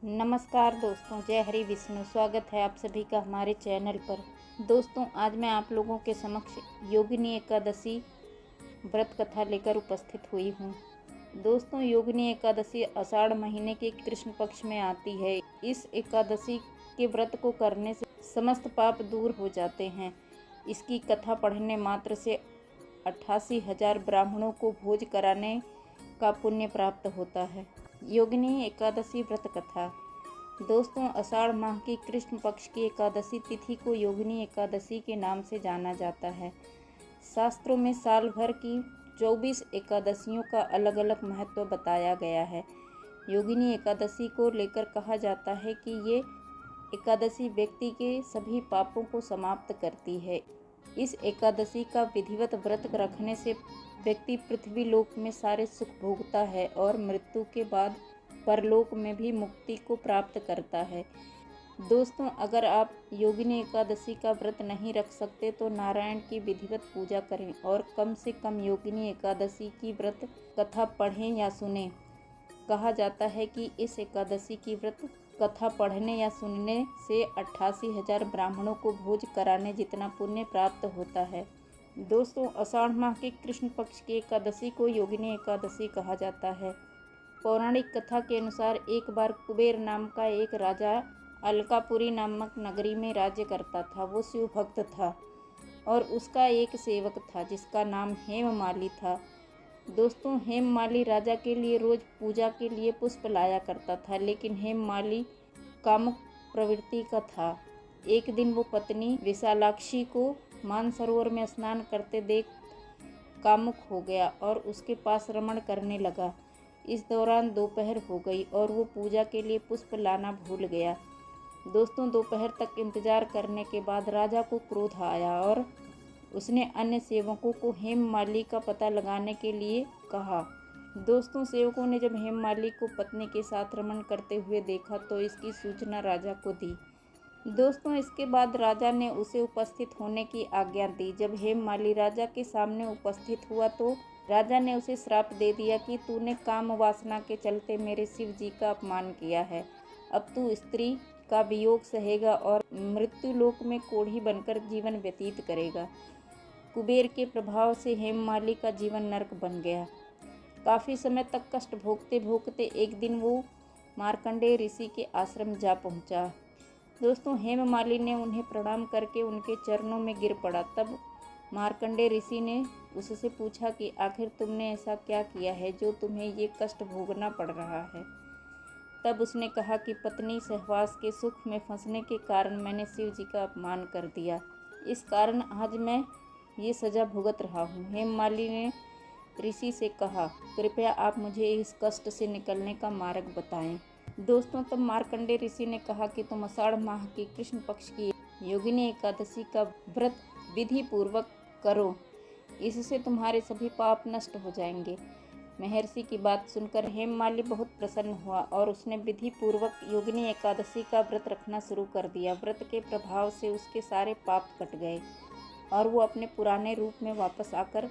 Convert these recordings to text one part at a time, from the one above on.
नमस्कार दोस्तों, जय हरि विष्णु। स्वागत है आप सभी का हमारे चैनल पर। दोस्तों, आज मैं आप लोगों के समक्ष योगिनी एकादशी व्रत कथा लेकर उपस्थित हुई हूँ। दोस्तों, योगिनी एकादशी आषाढ़ महीने के कृष्ण पक्ष में आती है। इस एकादशी के व्रत को करने से समस्त पाप दूर हो जाते हैं। इसकी कथा पढ़ने मात्र से 88,000 ब्राह्मणों को भोज कराने का पुण्य प्राप्त होता है। योगिनी एकादशी व्रत कथा। दोस्तों, आषाढ़ माह की कृष्ण पक्ष की एकादशी तिथि को योगिनी एकादशी के नाम से जाना जाता है। शास्त्रों में साल भर की 24 एकादशियों का अलग अलग महत्व बताया गया है। योगिनी एकादशी को लेकर कहा जाता है कि ये एकादशी व्यक्ति के सभी पापों को समाप्त करती है। इस एकादशी का विधिवत व्रत रखने से व्यक्ति पृथ्वी लोक में सारे सुख भोगता है और मृत्यु के बाद परलोक में भी मुक्ति को प्राप्त करता है। दोस्तों, अगर आप योगिनी एकादशी का व्रत नहीं रख सकते तो नारायण की विधिवत पूजा करें और कम से कम योगिनी एकादशी की व्रत कथा पढ़ें या सुनें। कहा जाता है कि इस एकादशी की व्रत कथा पढ़ने या सुनने से 88,000 ब्राह्मणों को भोज कराने जितना पुण्य प्राप्त होता है। दोस्तों, आषाढ़ माह के कृष्ण पक्ष की एकादशी को योगिनी एकादशी कहा जाता है। पौराणिक कथा के अनुसार एक बार कुबेर नाम का एक राजा अलकापुरी नामक नगरी में राज्य करता था। वो शिव भक्त था और उसका एक सेवक था जिसका नाम हेममाली था। दोस्तों, हेममाली राजा के लिए रोज पूजा के लिए पुष्प लाया करता था, लेकिन हेममाली कामुक प्रवृत्ति का था। एक दिन वो पत्नी विशालाक्षी को मानसरोवर में स्नान करते देख कामुक हो गया और उसके पास रमण करने लगा। इस दौरान दोपहर हो गई और वो पूजा के लिए पुष्प लाना भूल गया। दोस्तों, दोपहर तक इंतजार करने के बाद राजा को क्रोध आया और उसने अन्य सेवकों को हेममाली का पता लगाने के लिए कहा। दोस्तों, सेवकों ने जब हेममाली को पत्नी के साथ रमण करते हुए देखा तो इसकी सूचना राजा को दी। दोस्तों, इसके बाद राजा ने उसे उपस्थित होने की आज्ञा दी। जब हेममाली राजा के सामने उपस्थित हुआ तो राजा ने उसे श्राप दे दिया कि तूने काम वासना के चलते मेरे शिव जी का अपमान किया है। अब तू स्त्री का वियोग सहेगा और मृत्यु लोक में कोढ़ी बनकर जीवन व्यतीत करेगा। कुबेर के प्रभाव से हेममाली का जीवन नरक बन गया। काफ़ी समय तक कष्ट भोगते भोगते एक दिन वो मार्कंडेय ऋषि के आश्रम जा पहुंचा। दोस्तों, हेममाली ने उन्हें प्रणाम करके उनके चरणों में गिर पड़ा। तब मार्कंडेय ऋषि ने उससे पूछा कि आखिर तुमने ऐसा क्या किया है जो तुम्हें ये कष्ट भोगना पड़ रहा है। तब उसने कहा कि पत्नी सहवास के सुख में फंसने के कारण मैंने शिव जी का अपमान कर दिया। इस कारण आज मैं ये सज़ा भुगत रहा हूँ। हेममाली ने ऋषि से कहा, कृपया आप मुझे इस कष्ट से निकलने का मार्ग बताएं। दोस्तों, तब मार्कंडेय ऋषि ने कहा कि तुम आषाढ़ माह की कृष्ण पक्ष की योगिनी एकादशी का व्रत विधि पूर्वक करो, इससे तुम्हारे सभी पाप नष्ट हो जाएंगे। महर्षि की बात सुनकर हेममाली बहुत प्रसन्न हुआ और उसने विधि पूर्वक योगिनी एकादशी का व्रत रखना शुरू कर दिया। व्रत के प्रभाव से उसके सारे पाप कट गए और वो अपने पुराने रूप में वापस आकर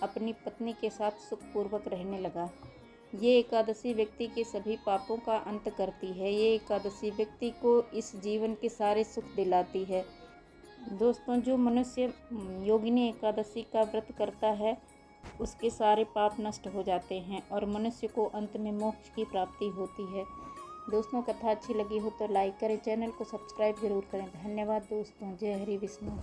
अपनी पत्नी के साथ सुखपूर्वक रहने लगा। ये एकादशी व्यक्ति के सभी पापों का अंत करती है। ये एकादशी व्यक्ति को इस जीवन के सारे सुख दिलाती है। दोस्तों, जो मनुष्य योगिनी एकादशी का व्रत करता है उसके सारे पाप नष्ट हो जाते हैं और मनुष्य को अंत में मोक्ष की प्राप्ति होती है। दोस्तों, कथा अच्छी लगी हो तो लाइक करें, चैनल को सब्सक्राइब जरूर करें। धन्यवाद दोस्तों। जय हरि विष्णु।